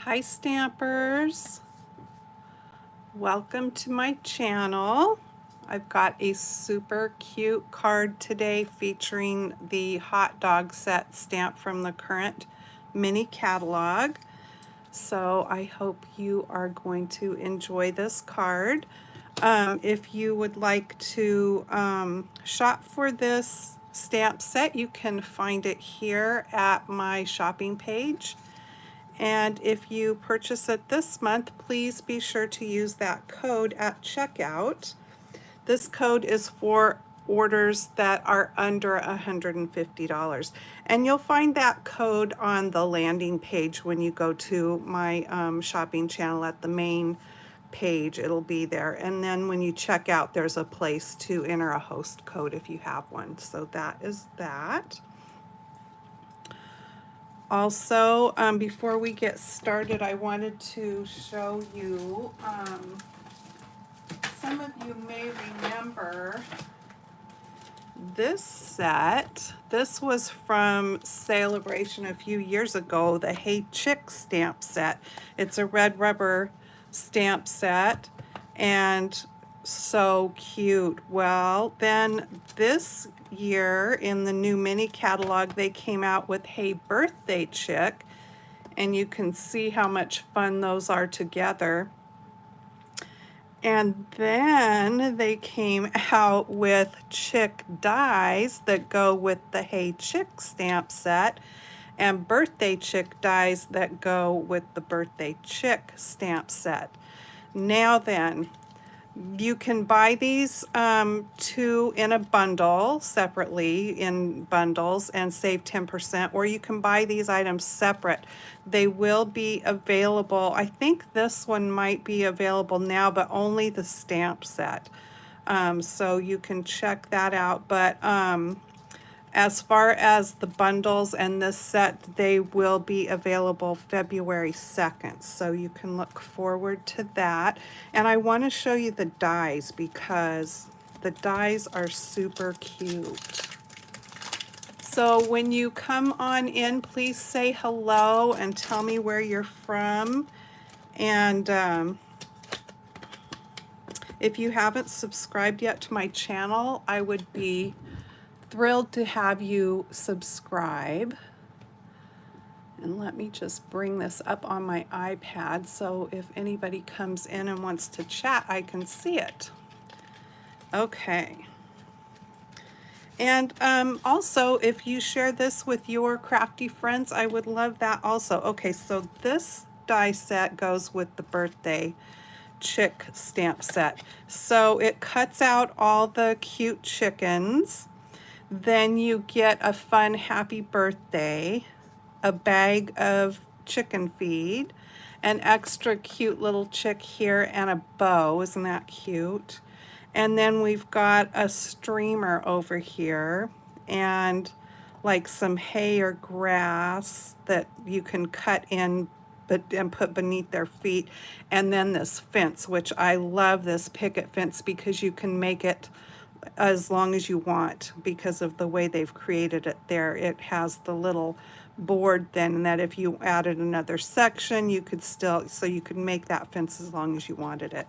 Hi Stampers, welcome to my channel. I've got a super cute card today featuring the hot dog set stamp from the current mini catalog. So I hope you are going to enjoy this card. If you would like to shop for this stamp set, you can find it here at my shopping page. And if you purchase it this month, please be sure to use that code at checkout. This code is for orders that are under $150. And you'll find that code on the landing page when you go to my shopping channel at the main page. It'll be there. And then when you check out, there's a place to enter a host code if you have one. So that is that. Also, before we get started, I wanted to show you, some of you may remember this set. This was from Celebration a few years ago, the Hey Chick stamp set. It's a red rubber stamp set and so cute. Well, then this year in the new mini catalog, they came out with Hey Birthday Chick, and you can see how much fun those are together. And then they came out with Chick dies that go with the Hey Chick stamp set and Birthday Chick dies that go with the Birthday Chick stamp set. Now then, you can buy these two in a bundle separately in bundles and save 10%, or you can buy these items separate. They will be available. I think this one might be available now, but only the stamp set. So you can check that out. But as far as the bundles and this set, they will be available February 2nd. So you can look forward to that. And I want to show you the dies because the dies are super cute. So when you come on in, please say hello and tell me where you're from. And if you haven't subscribed yet to my channel, I would be thrilled to have you subscribe. And let me just bring this up on my iPad so if anybody comes in and wants to chat, I can see it. Okay. And also, if you share this with your crafty friends, I would love that also. Okay, so this die set goes with the Birthday Chick stamp set. So it cuts out all the cute chickens. Then you get a fun happy birthday, a bag of chicken feed, an extra cute little chick here, and a bow. Isn't that cute? And then we've got a streamer over here and like some hay or grass that you can cut in and put beneath their feet. And then this fence, which I love this picket fence because you can make it as long as you want because of the way they've created it there. It has the little board then that if you added another section, you could still, so you could make that fence as long as you wanted it.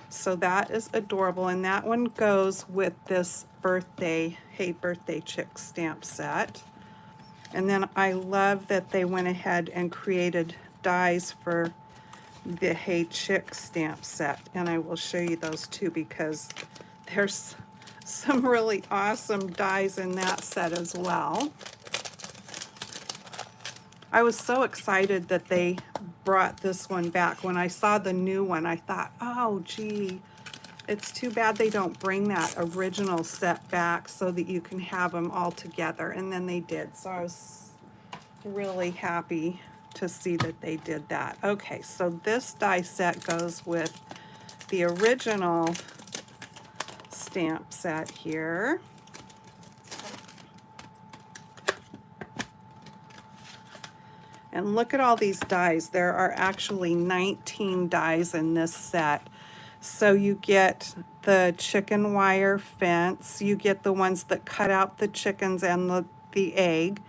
So that is adorable, and that one goes with this birthday, Hey Birthday Chick stamp set. And then I love that they went ahead and created dies for the Hey Chick stamp set, and I will show you those too because there's some really awesome dies in that set as well. I was so excited that they brought this one back. When I saw the new one, I thought, oh gee, it's too bad they don't bring that original set back so that you can have them all together. And then they did. So I was really happy to see that they did that. Okay, so this die set goes with the original stamp set here. And look at all these dies. There are actually 19 dies in this set. So you get the chicken wire fence, you get the ones that cut out the chickens and the egg.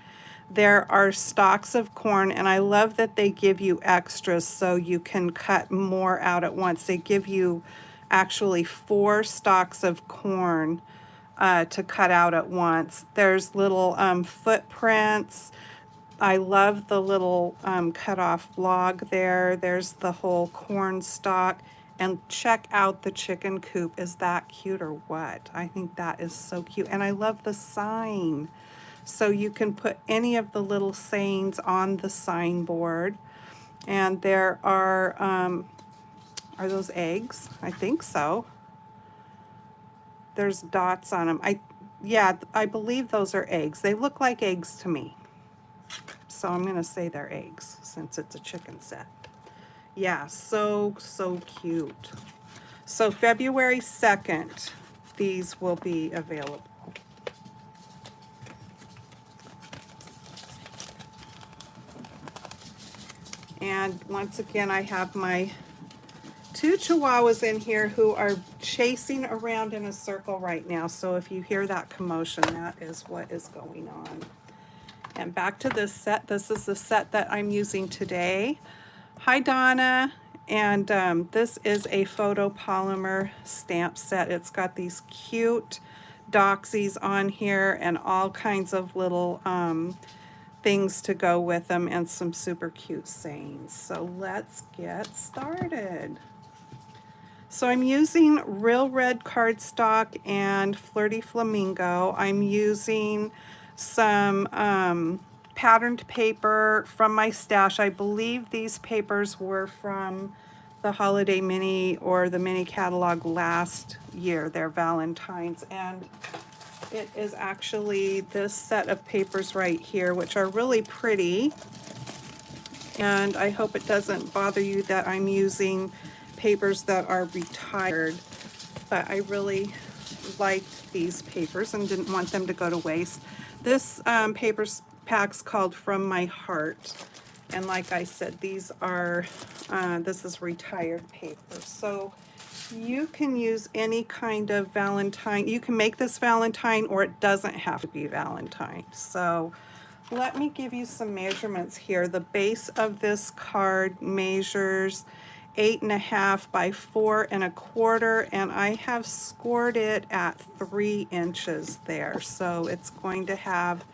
There are stalks of corn, and I love that they give you extras so you can cut more out at once. They give you actually 4 stalks of corn to cut out at once. There's little footprints. I love the little cut off log there. There's the whole corn stalk. And check out the chicken coop. Is that cute or what? I think that is so cute. And I love the sign. So you can put any of the little sayings on the signboard. And there are those eggs? I think so. There's dots on them. Yeah, I believe those are eggs. They look like eggs to me. So I'm gonna say they're eggs since it's a chicken set. Yeah, so cute. So February 2nd, these will be available. And once again, I have my 2 Chihuahuas in here who are chasing around in a circle right now. So if you hear that commotion, that is what is going on. And back to this set. This is the set that I'm using today. Hi, Donna. And this is a photopolymer stamp set. It's got these cute doxies on here and all kinds of little things to go with them and some super cute sayings. So let's get started. So I'm using Real Red cardstock and Flirty Flamingo. I'm using some patterned paper from my stash. I believe these papers were from the Holiday Mini or the Mini Catalog last year. They're Valentine's. And it is actually this set of papers right here, which are really pretty. And I hope it doesn't bother you that I'm using papers that are retired, but I really liked these papers and didn't want them to go to waste. This paper pack's called From My Heart, and like I said, these are this is retired paper. So you can use any kind of Valentine. You can make this Valentine, or it doesn't have to be Valentine. So let me give you some measurements here. The base of this card measures 8.5 by 4.25, and I have scored it at 3 inches there. So it's going to have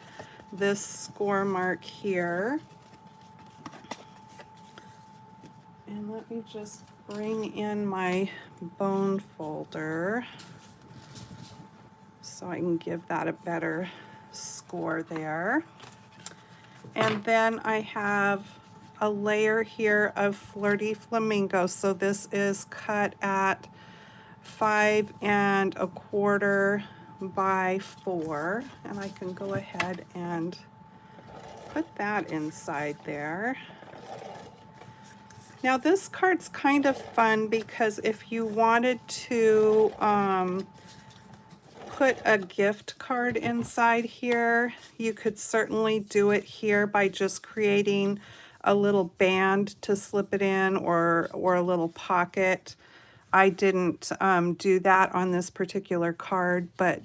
this score mark here. And let me just bring in my bone folder so I can give that a better score there. And then I have a layer here of Flirty Flamingo. So this is cut at 5.25 by 4. And I can go ahead and put that inside there. Now this card's kind of fun because if you wanted to put a gift card inside here, you could certainly do it here by just creating a little band to slip it in, or a little pocket. I didn't do that on this particular card, but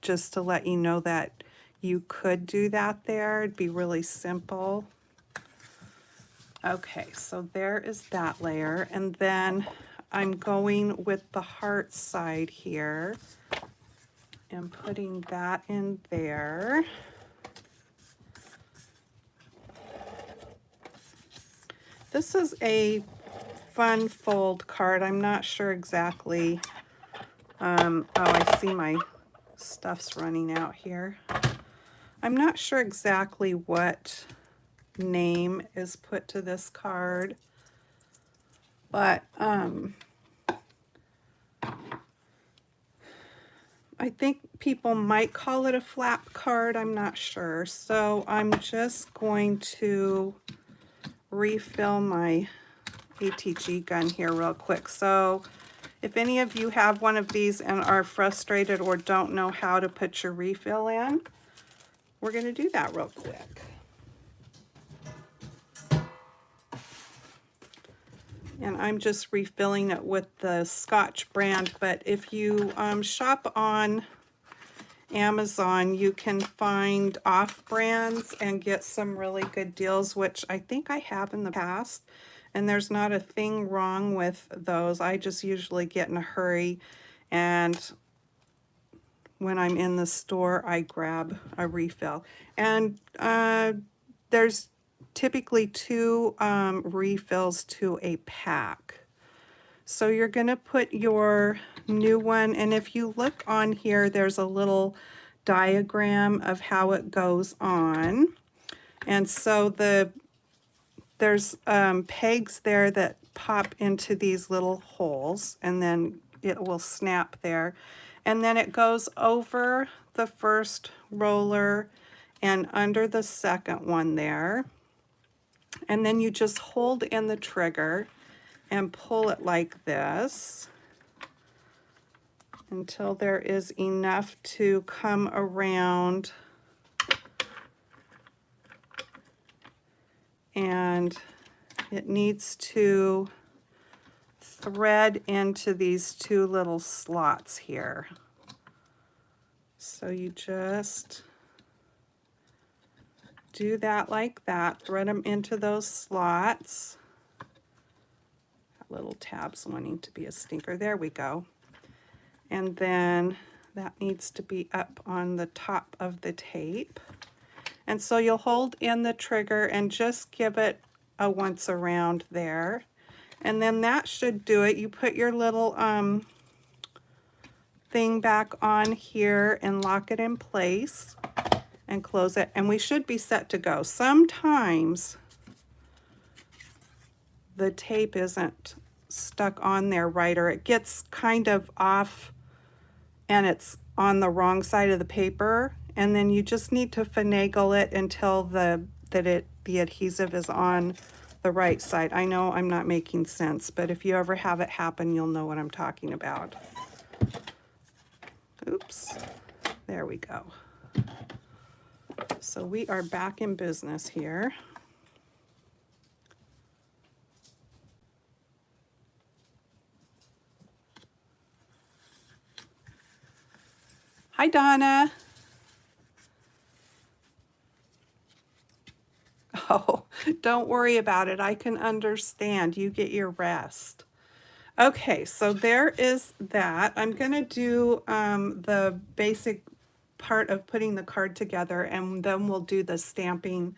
just to let you know that you could do that there. It'd be really simple. Okay, so there is that layer, and then I'm going with the heart side here and putting that in there. This is a fun fold card. I'm not sure exactly. Oh, I see my stuff's running out here. I'm not sure exactly what name is put to this card, but I think people might call it a flap card. I'm not sure. So I'm just going to refill my ATG gun here real quick. So if any of you have one of these and are frustrated or don't know how to put your refill in, we're going to do that real quick. And I'm just refilling it with the Scotch brand, but if you shop on Amazon, you can find off brands and get some really good deals, which I think I have in the past. And there's not a thing wrong with those. I just usually get in a hurry, and when I'm in the store, I grab a refill. And there's typically 2 refills to a pack. So you're going to put your new one, and if you look on here, there's a little diagram of how it goes on. And so there's pegs there that pop into these little holes, and then it will snap there. And then it goes over the first roller and under the second one there. And then you just hold in the trigger and pull it like this until there is enough to come around, and it needs to thread into these 2 little slots here. So you just do that like that, thread them into those slots. That little tab's wanting to be a stinker. There we go. And then that needs to be up on the top of the tape. And so you'll hold in the trigger and just give it a once around there. And then that should do it. You put your little thing back on here and lock it in place and close it. And we should be set to go. Sometimes the tape isn't stuck on there right, or it gets kind of off and it's on the wrong side of the paper, and then you just need to finagle it until the adhesive is on the right side. I know I'm not making sense, but if you ever have it happen, you'll know what I'm talking about. Oops, there we go. So we are back in business here. Hi, Donna. Oh, don't worry about it. I can understand. You get your rest. Okay, so there is that. I'm going to do the basic part of putting the card together, and then we'll do the stamping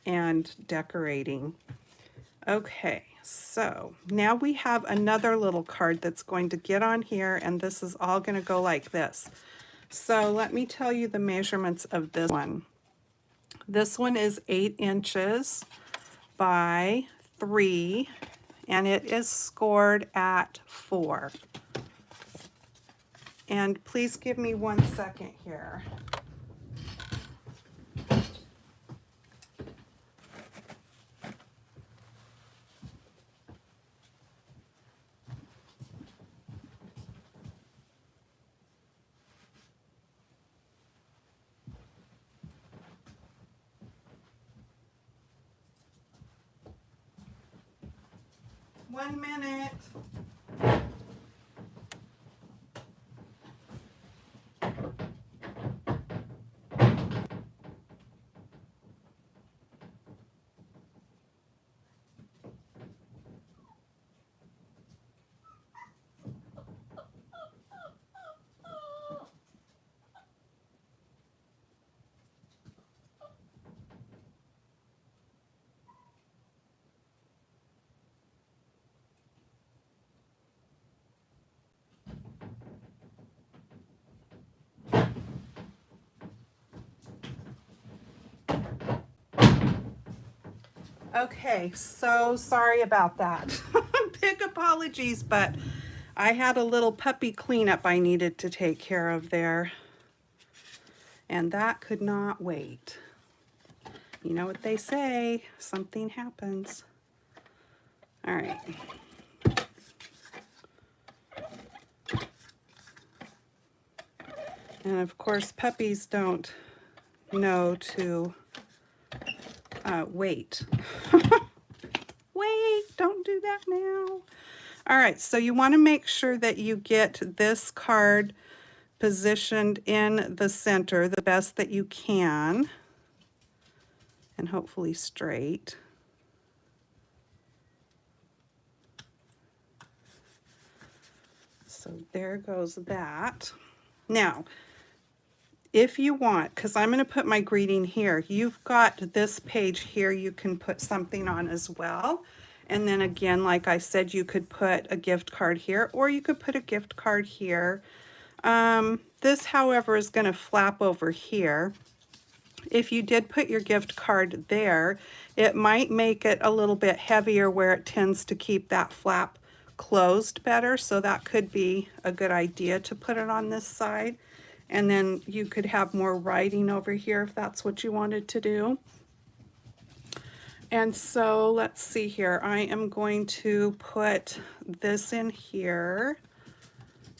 and decorating. Okay, so now we have another little card that's going to get on here, and this is all going to go like this. So let me tell you the measurements of this one. This one is 8 inches by 3, and it is scored at 4. And please give me 1 second here. One minute. Okay, so sorry about that. Big apologies, but I had a little puppy cleanup I needed to take care of there, and that could not wait. You know what they say, something happens. All right. And of course, puppies don't know to wait. Wait, don't do that now. All right, so you want to make sure that you get this card positioned in the center the best that you can, and hopefully straight. So there goes that. Now, if you want, because I'm going to put my greeting here, you've got this page here you can put something on as well. And then again, like I said, you could put a gift card here, or you could put a gift card here. This, however, is going to flap over here. If you did put your gift card there, it might make it a little bit heavier where it tends to keep that flap closed better. So that could be a good idea to put it on this side. And then you could have more writing over here if that's what you wanted to do. And so let's see here. I am going to put this in here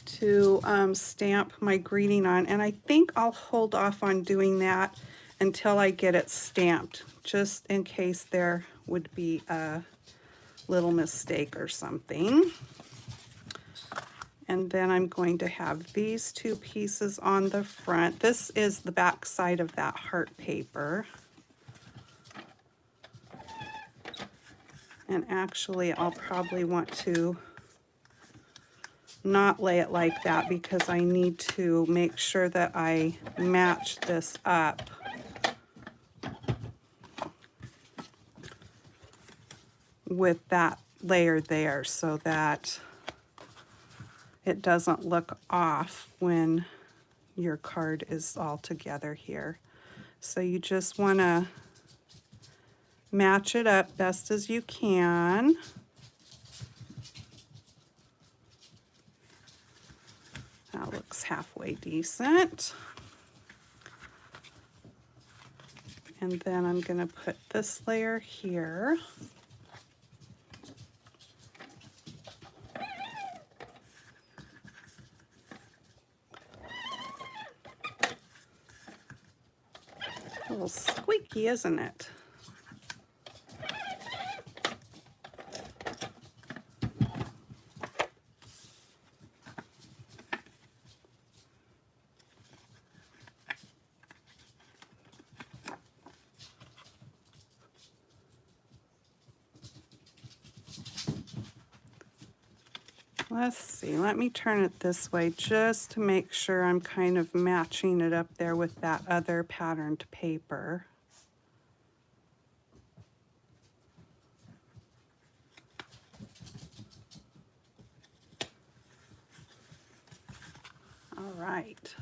to stamp my greeting on. And I think I'll hold off on doing that until I get it stamped, just in case there would be a little mistake or something. And then I'm going to have these two pieces on the front. This is the back side of that heart paper. And actually, I'll probably want to not lay it like that because I need to make sure that I match this up with that layer there so that it doesn't look off when your card is all together here. So you just want to match it up best as you can. That looks halfway decent. And then I'm going to put this layer here. A little squeaky, isn't it? Let's see, let me turn it this way just to make sure I'm kind of matching it up there with that other patterned paper. All right,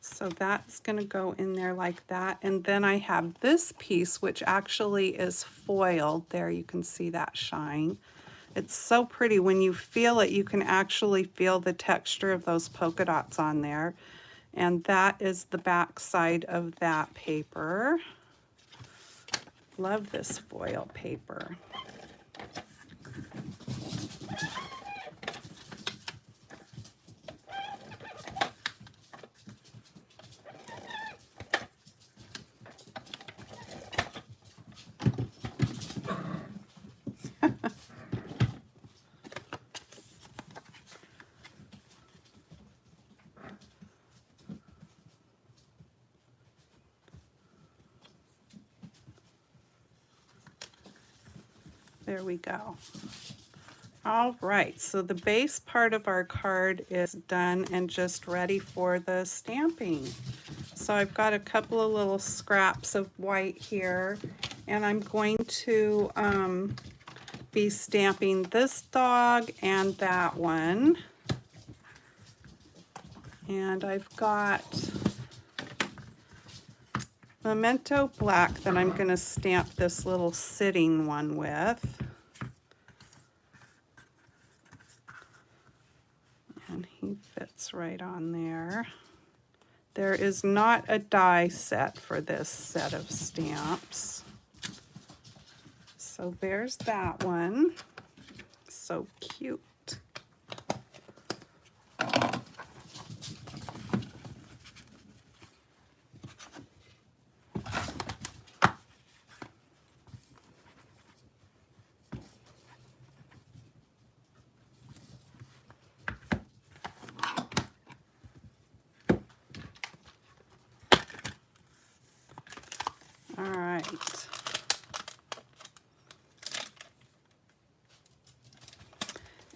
so that's going to go in there like that. And then I have this piece, which actually is foiled. There you can see that shine. It's so pretty. When you feel it, you can actually feel the texture of those polka dots on there. And that is the back side of that paper. Love this foil paper. There we go. All right, so the base part of our card is done and just ready for the stamping. So I've got a couple of little scraps of white here, and I'm going to be stamping this dog and that one. And I've got Memento Black that I'm going to stamp this little sitting one with. And he fits right on there. There is not a die set for this set of stamps. So there's that one. So cute.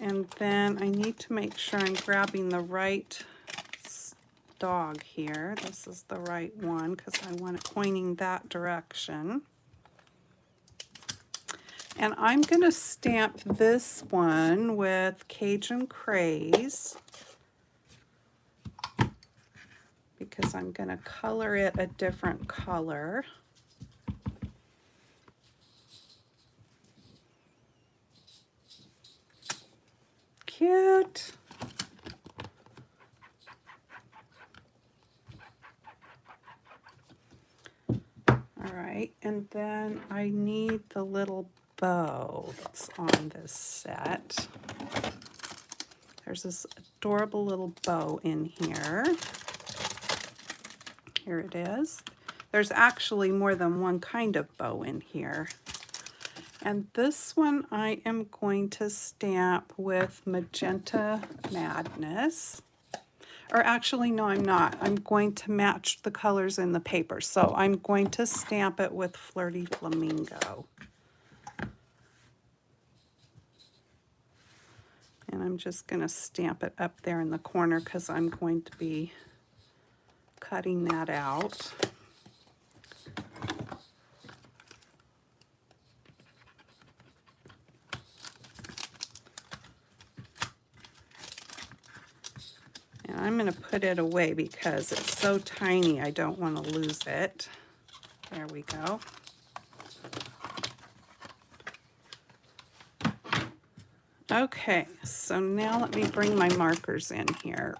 And then I need to make sure I'm grabbing the right dog here. This is the right one because I want it pointing that direction. And I'm going to stamp this one with Cajun Craze because I'm going to color it a different color. Cute. All right, and then I need the little bow that's on this set. There's this adorable little bow in here. Here it is. There's actually more than one kind of bow in here. And this one I am going to stamp with Magenta Madness. Or actually, no, I'm not. I'm going to match the colors in the paper. So I'm going to stamp it with Flirty Flamingo. And I'm just going to stamp it up there in the corner because I'm going to be cutting that out. And I'm going to put it away because it's so tiny I don't want to lose it. There we go. Okay, so now let me bring my markers in here.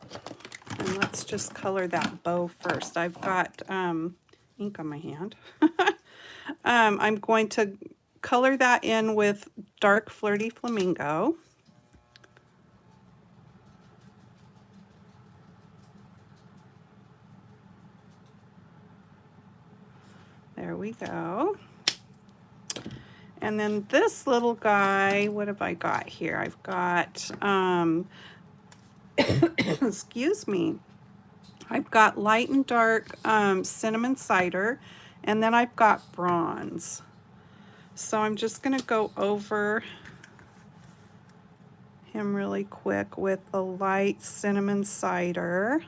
And let's just color that bow first. I've got ink on my hand. I'm going to color that in with dark Flirty Flamingo. There we go. And then this little guy, what have I got here? I've got, excuse me, I've got light and dark cinnamon cider, and then I've got bronze. So I'm just going to go over him really quick with the light cinnamon cider.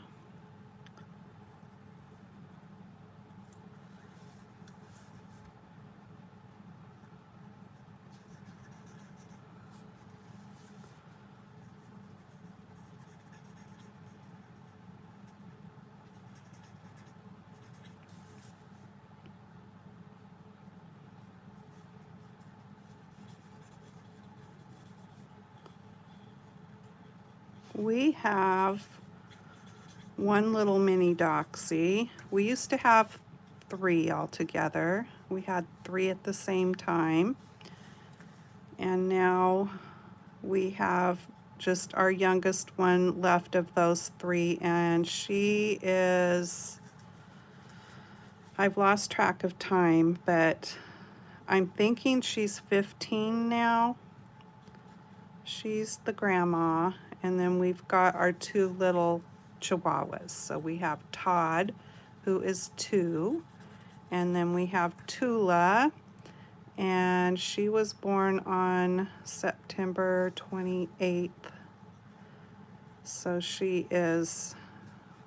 We have one little mini doxy. We used to have 3 altogether. We had 3 at the same time. And now we have just our youngest one left of those 3, and she is, I've lost track of time, but I'm thinking she's 15 now. She's the grandma, and then we've got our 2 little chihuahuas. So we have Todd, who is 2, and then we have Tula, and she was born on September 28th. So she is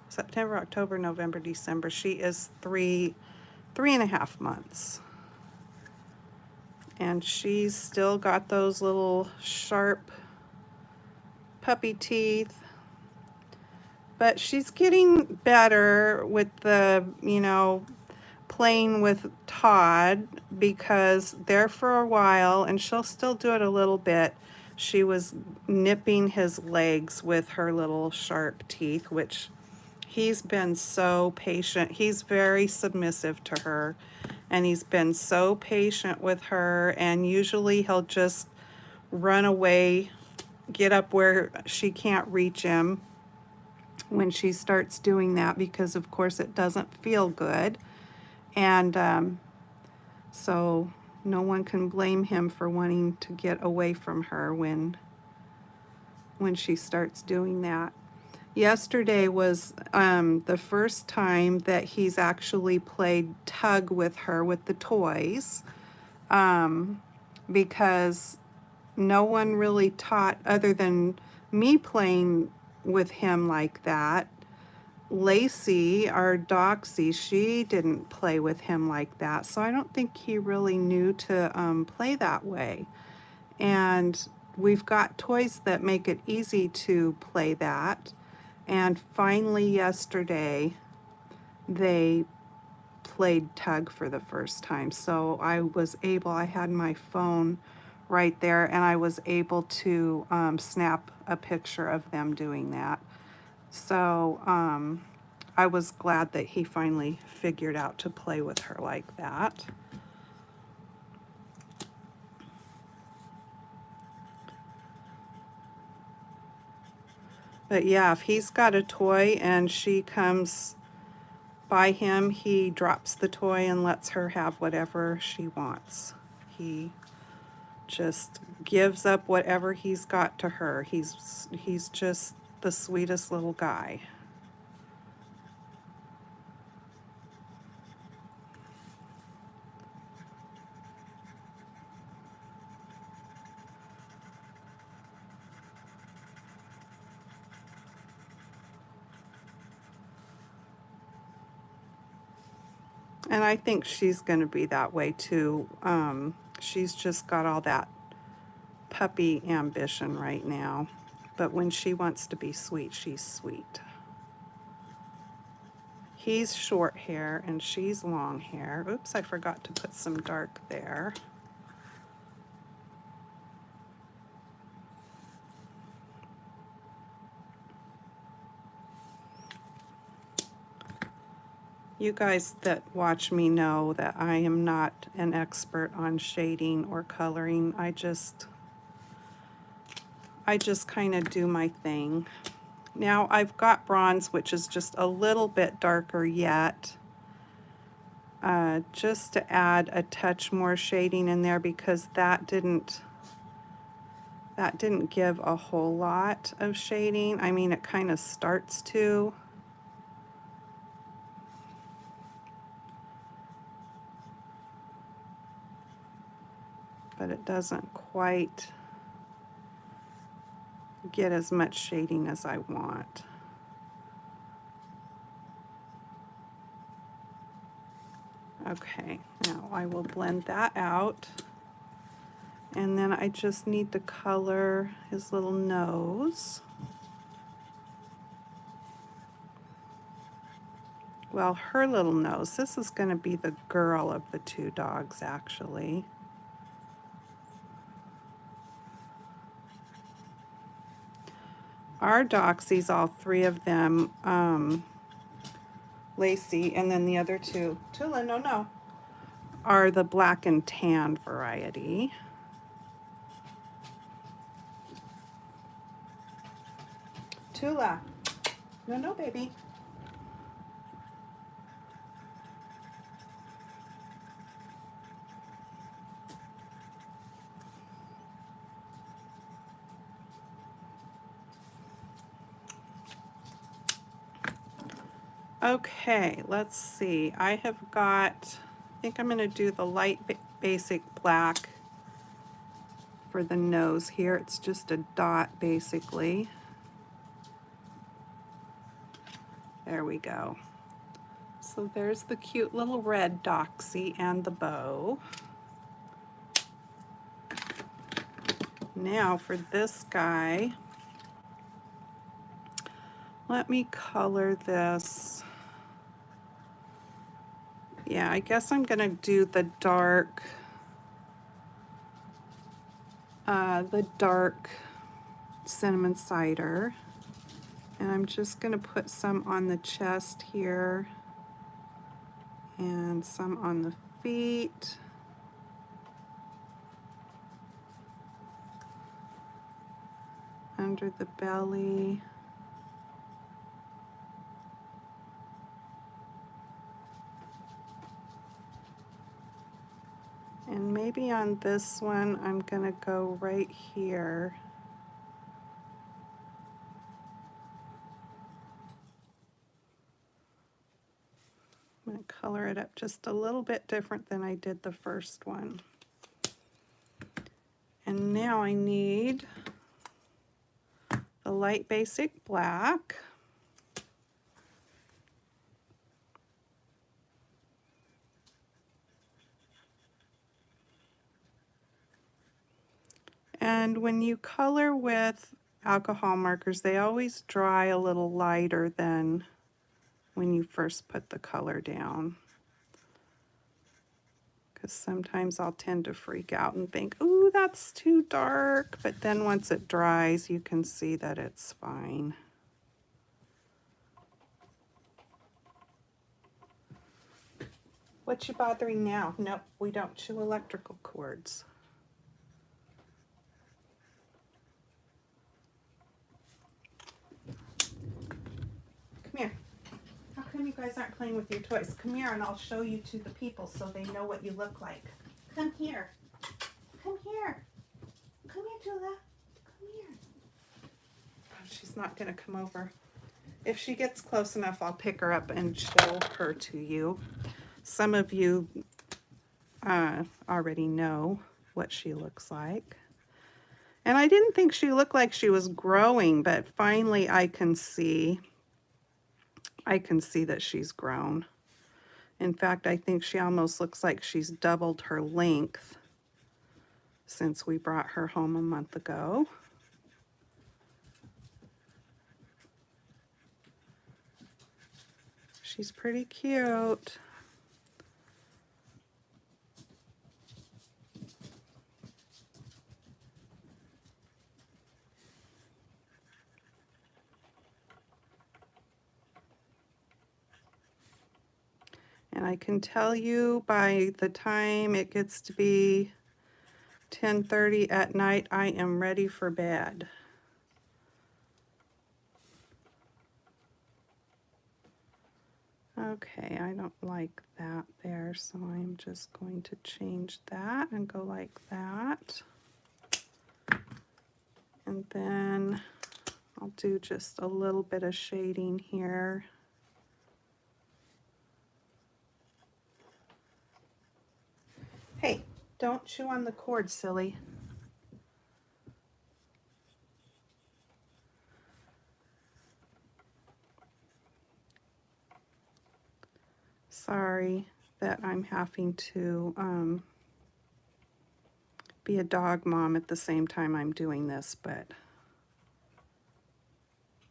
September, October, November, December. She is 3.5 months. And she's still got those little sharp puppy teeth. But she's getting better with the, playing with Todd, because there for a while, and she'll still do it a little bit, she was nipping his legs with her little sharp teeth, which he's been so patient. He's very submissive to her, and he's been so patient with her, and usually he'll just run away, get up where she can't reach him when she starts doing that, because of course it doesn't feel good. And so no one can blame him for wanting to get away from her when she starts doing that. Yesterday was the first time that he's actually played tug with her with the toys, because no one really taught, other than me playing with him like that. Lacey, our Doxy, she didn't play with him like that, so I don't think he really knew to play that way. And we've got toys that make it easy to play that. And finally yesterday, they played tug for the first time. So I had my phone right there, and I was able to snap a picture of them doing that. So I was glad that he finally figured out to play with her like that. But yeah, if he's got a toy and she comes by him, he drops the toy and lets her have whatever she wants. He just gives up whatever he's got to her. He's just the sweetest little guy. And I think she's going to be that way too. She's just got all that puppy ambition right now. But when she wants to be sweet, she's sweet. He's short hair and she's long hair. Oops, I forgot to put some dark there. You guys that watch me know that I am not an expert on shading or coloring. I just kind of do my thing. Now I've got bronze, which is just a little bit darker yet, just to add a touch more shading in there, because that didn't give a whole lot of shading. I mean, it kind of starts to. But it doesn't quite get as much shading as I want. Okay, now I will blend that out. And then I just need to color his little nose. Well, her little nose. This is going to be the girl of the two dogs, actually. Our Doxies, all three of them, Lacey, and then the other two, Tula, no, are the black and tan variety. Tula, no, baby. Okay, let's see. I think I'm going to do the light basic black for the nose here. It's just a dot basically. There we go. So there's the cute little red doxy and the bow. Now for this guy, let me color this. Yeah, I guess I'm gonna do the dark cinnamon cider. And I'm just gonna put some on the chest here and some on the feet. Under the belly. And maybe on this one, I'm gonna go right here. I'm gonna color it up just a little bit different than I did the first one. And now I need the light basic black. And when you color with alcohol markers, they always dry a little lighter than when you first put the color down. Because sometimes I'll tend to freak out and think, ooh, that's too dark. But then once it dries, you can see that it's fine. What you bothering now? Nope, we don't chew electrical cords. Come here. How come you guys aren't playing with your toys? Come here and I'll show you to the people so they know what you look like. Come here. Come here. Come here, Jula. Come here. Oh, she's not going to come over. If she gets close enough, I'll pick her up and show her to you. Some of you already know what she looks like. And I didn't think she looked like she was growing, but finally I can see that she's grown. In fact, I think she almost looks like she's doubled her length since we brought her home a month ago. She's pretty cute. And I can tell you by the time it gets to be 10:30 at night, I am ready for bed. Okay, I don't like that there, so I'm just going to change that and go like that. And then I'll do just a little bit of shading here. Hey, don't chew on the cord, silly. Sorry that I'm having to be a dog mom at the same time I'm doing this, but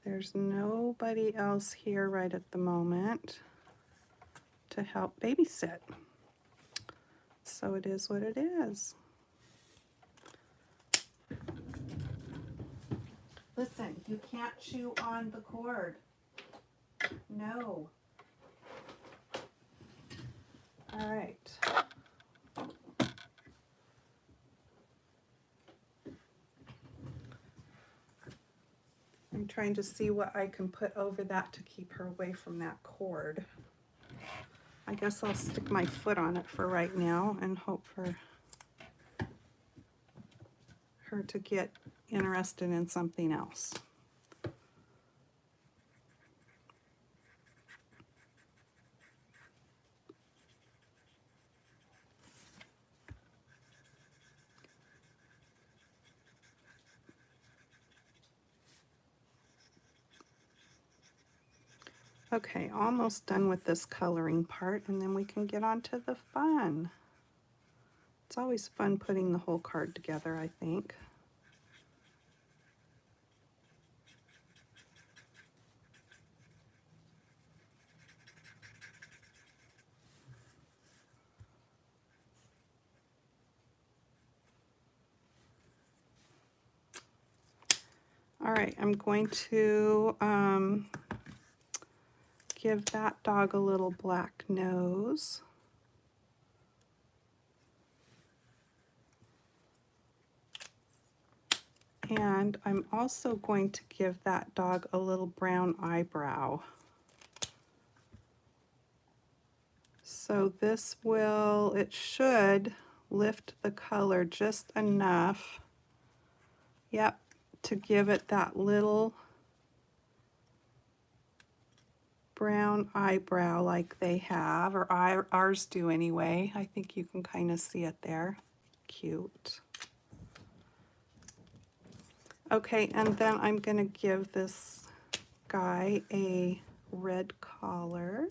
there's nobody else here right at the moment to help babysit. So it is what it is. Listen, you can't chew on the cord. No. All right. I'm trying to see what I can put over that to keep her away from that cord. I guess I'll stick my foot on it for right now and hope for her to get interested in something else. Okay, almost done with this coloring part, and then we can get on to the fun. It's always fun putting the whole card together, I think. All right, I'm going to give that dog a little black nose. And I'm also going to give that dog a little brown eyebrow. So this will, it should lift the color just enough, yep, to give it that little brown eyebrow like they have, or ours do anyway. I think you can kind of see it there. Cute. Okay, and then I'm going to give this guy a red collar.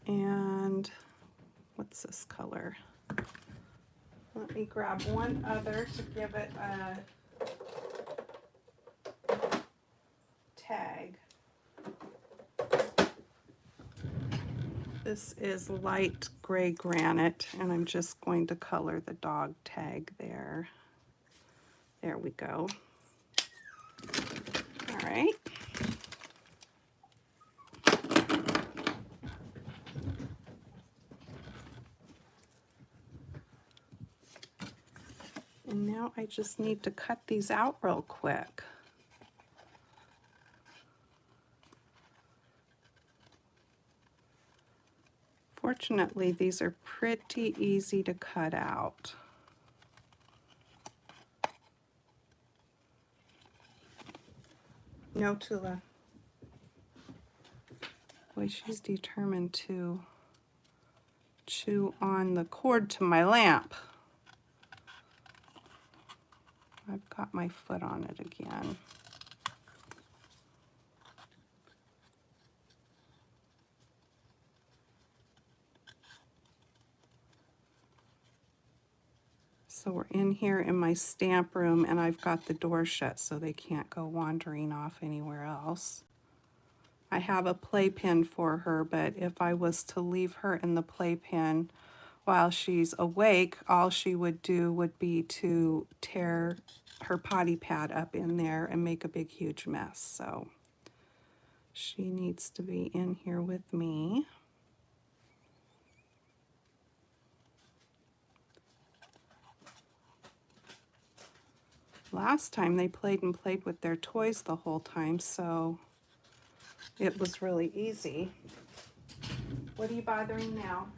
And what's this color? Let me grab one other to give it a tag. This is light gray granite, and I'm just going to color the dog tag there. There we go. All right. And now I just need to cut these out real quick. Fortunately, these are pretty easy to cut out. No, Tula. Boy, she's determined to chew on the cord to my lamp. I've got my foot on it again. So we're in here in my stamp room, and I've got the door shut so they can't go wandering off anywhere else. I have a playpen for her, but if I was to leave her in the playpen while she's awake, all she would do would be to tear her potty pad up in there and make a big huge mess. So she needs to be in here with me. Last time they played and played with their toys the whole time, so it was really easy. What are you bothering now,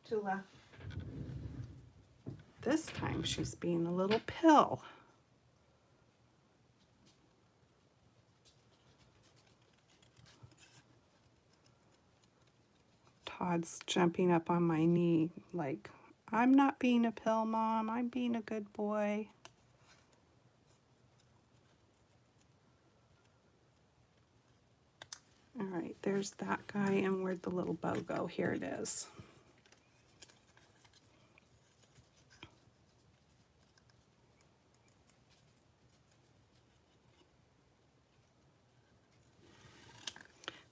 Tula? This time she's being a little pill. Todd's jumping up on my knee like, I'm not being a pill, Mom. I'm being a good boy. All right, there's that guy, and where'd the little bow go? Here it is.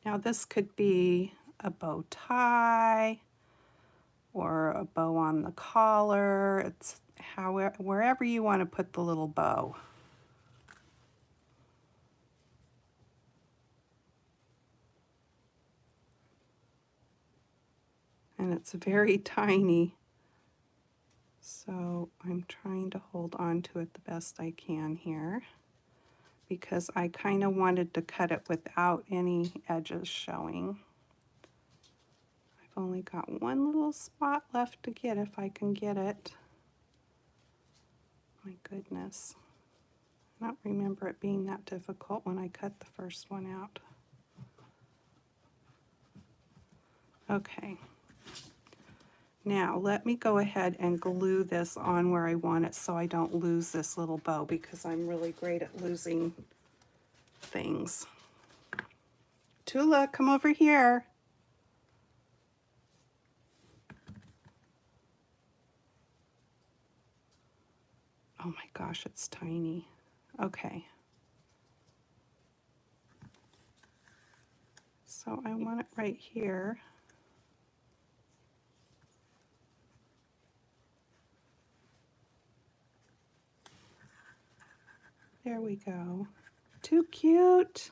Now this could be a bow tie or a bow on the collar. It's wherever you want to put the little bow. And it's very tiny. So I'm trying to hold on to it the best I can here, because I kind of wanted to cut it without any edges showing. I've only got one little spot left to get if I can get it. My goodness. I don't remember it being that difficult when I cut the first one out. Okay. Now let me go ahead and glue this on where I want it so I don't lose this little bow, because I'm really great at losing things. Tula, come over here. Oh my gosh, it's tiny. Okay. So I want it right here. There we go. Too cute.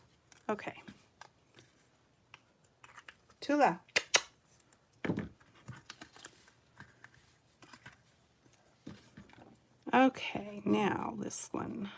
Okay. Tula. Okay, now this one.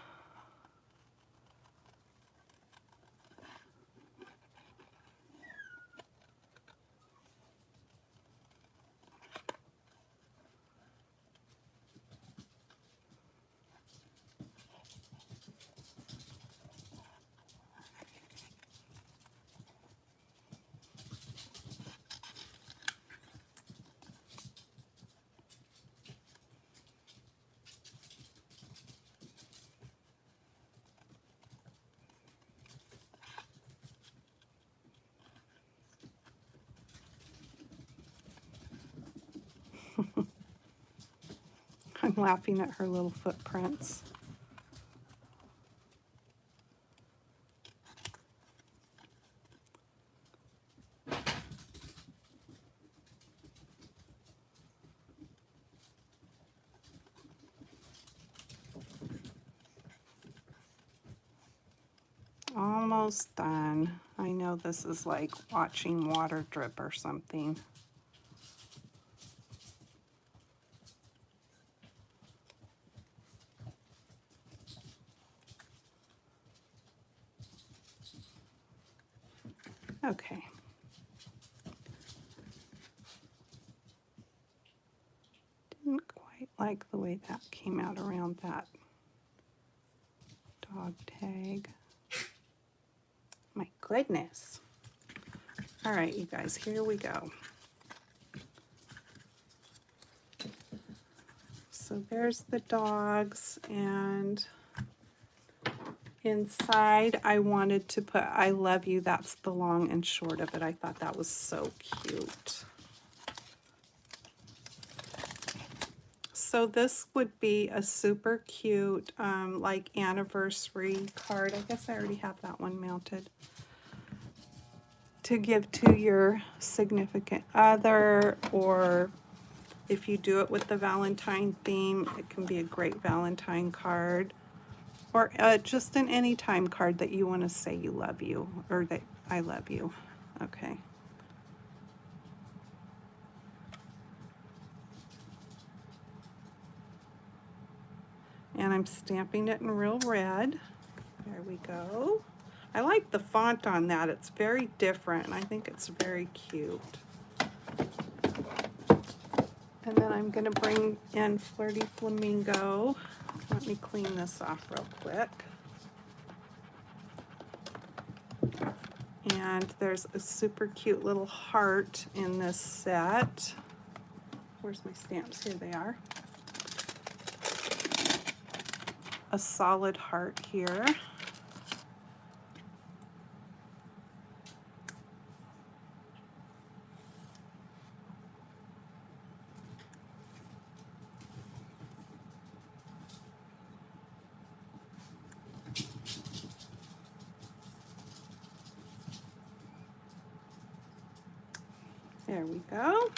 I'm laughing at her little footprints. Almost done. I know this is like watching water drip or something. Okay. Didn't quite like the way that came out around that dog tag. My goodness. All right, you guys, here we go. So there's the dogs, and inside I wanted to put I love you. That's the long and short of it. I thought that was so cute. So this would be a super cute like anniversary card. I guess I already have that one mounted. To give to your significant other, or if you do it with the Valentine theme, it can be a great Valentine card. Or just an anytime card that you want to say you love you, or that I love you. Okay. And I'm stamping it in real red. There we go. I like the font on that. It's very different, and I think it's very cute. And then I'm going to bring in Flirty Flamingo. Let me clean this off real quick. And there's a super cute little heart in this set. Where's my stamps? Here they are. A solid heart here. There we go.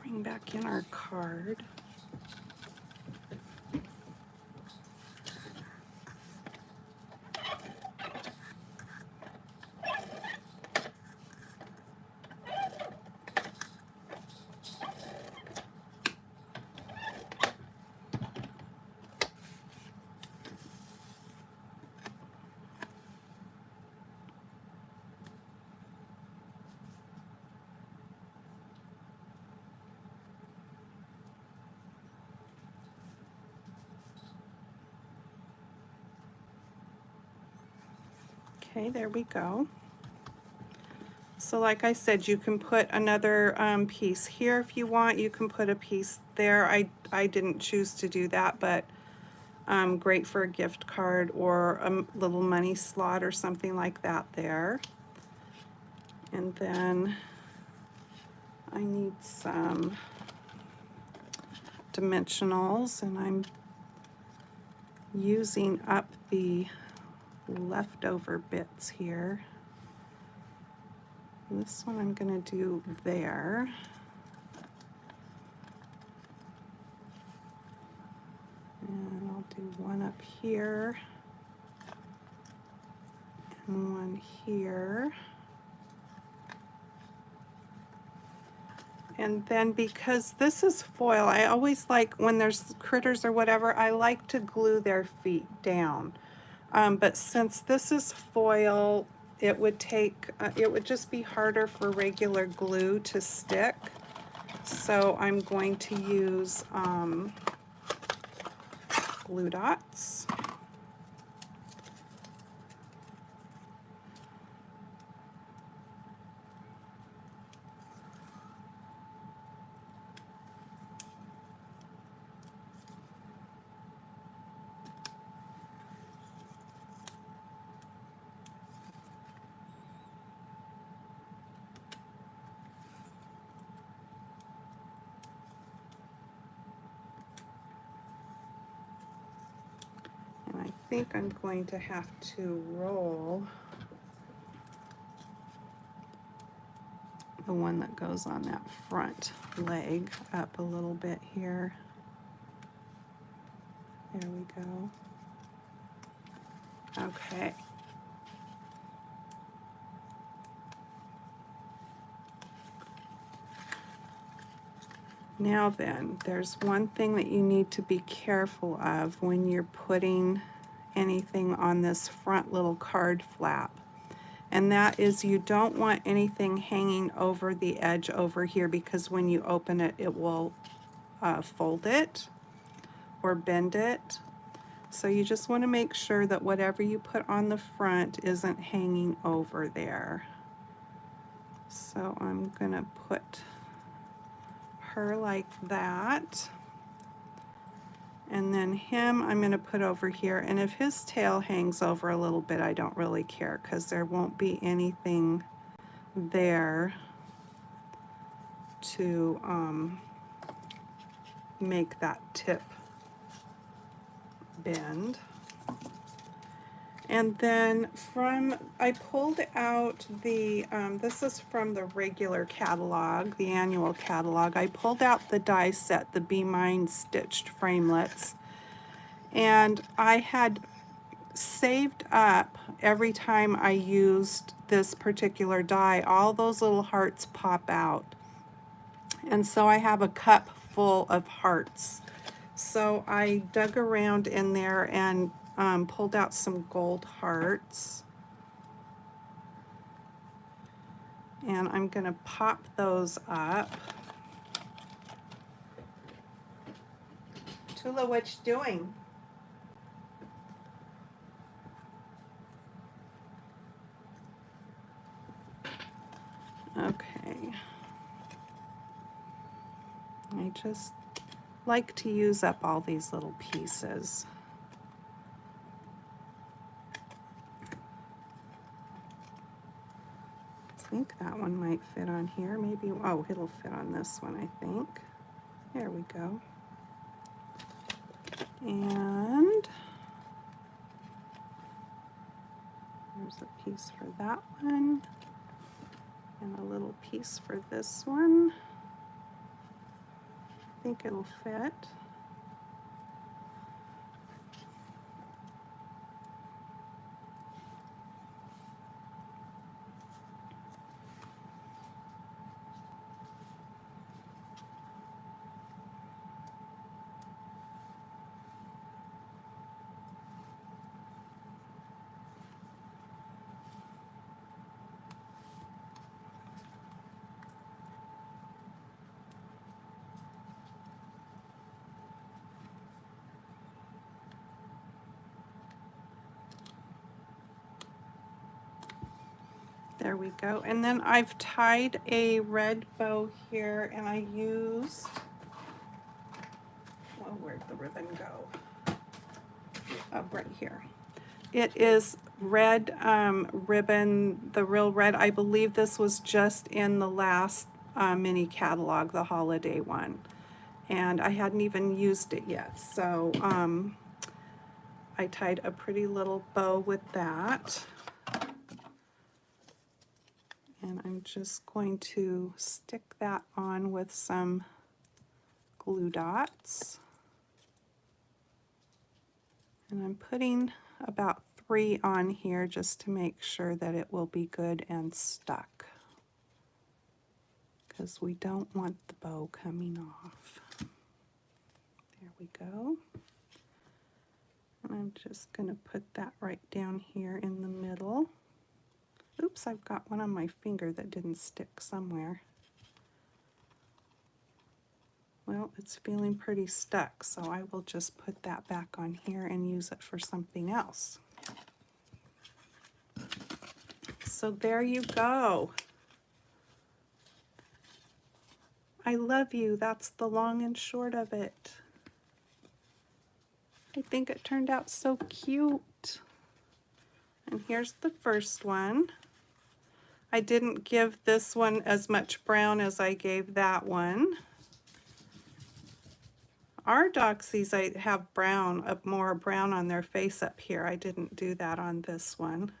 Bring back in our card. Okay, there we go. So like I said, you can put another piece here if you want. You can put a piece there. I didn't choose to do that, but great for a gift card or a little money slot or something like that there. And then I need some dimensionals, and I'm using up the leftover bits here. This one I'm going to do there. And I'll do one up here and one here. And then because this is foil, I always like when there's critters or whatever, I like to glue their feet down. But since this is foil, it would just be harder for regular glue to stick. So I'm going to use glue dots. think I'm going to have to roll the one that goes on that front leg up a little bit here. There we go. Okay. Now then, there's one thing that you need to be careful of when you're putting anything on this front little card flap. And that is, you don't want anything hanging over the edge over here, because when you open it, it will fold it or bend it. So you just want to make sure that whatever you put on the front isn't hanging over there. So I'm going to put her like that. And then him I'm going to put over here. And if his tail hangs over a little bit, I don't really care, because there won't be anything there to make that tip bend. And then I pulled out the, this is from the regular catalog, the annual catalog. I pulled out the die set, the Be Mine stitched framelits. And I had saved up, every time I used this particular die, all those little hearts pop out. And so I have a cup full of hearts. So I dug around in there and pulled out some gold hearts. And I'm going to pop those up. Tula, what you doing? Okay. I just like to use up all these little pieces. I think that one might fit on here. Maybe, oh, it'll fit on this one, I think. There we go. And there's a piece for that one, and a little piece for this one. I think it'll fit. There we go. And then I've tied a red bow here, and I used, well, where'd the ribbon go? Oh, right here. It is red ribbon, the real red. I believe this was just in the last mini catalog, the holiday one. And I hadn't even used it yet. So I tied a pretty little bow with that. And I'm just going to stick that on with some glue dots. And I'm putting about 3 on here just to make sure that it will be good and stuck, because we don't want the bow coming off. There we go. And I'm just going to put that right down here in the middle. Oops, I've got one on my finger that didn't stick somewhere. Well, it's feeling pretty stuck, so I will just put that back on here and use it for something else. So there you go. I love you. That's the long and short of it. I think it turned out so cute. And here's the first one. I didn't give this one as much brown as I gave that one. Our Doxies, I have brown, more brown on their face up here. I didn't do that on this one.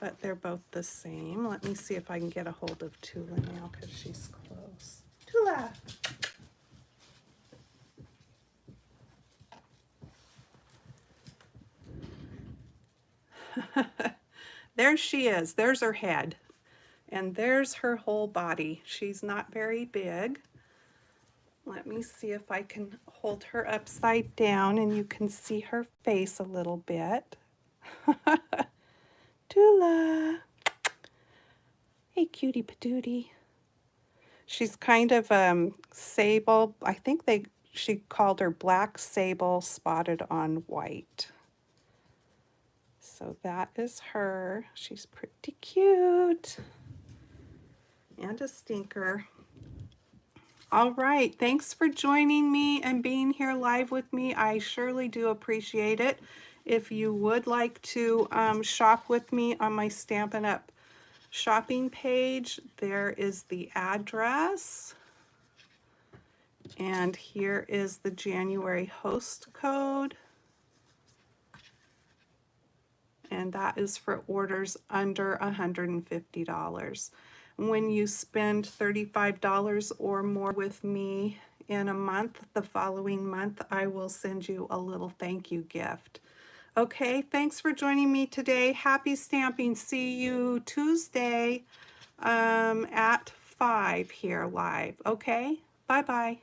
But they're both the same. Let me see if I can get a hold of Tula now because she's close. Tula! There she is. There's her head. And there's her whole body. She's not very big. Let me see if I can hold her upside down and you can see her face a little bit. Tula! Hey, cutie patootie. She's kind of sable. I think she called her black sable spotted on white. So that is her. She's pretty cute. And a stinker. All right, thanks for joining me and being here live with me. I surely do appreciate it. If you would like to shop with me on my Stampin' Up! Shopping page, there is the address. And here is the January host code. And that is for orders under $150. When you spend $35 or more with me in a month, the following month, I will send you a little thank you gift. Okay, thanks for joining me today. Happy stamping. See you Tuesday at 5 here live. Okay, bye-bye.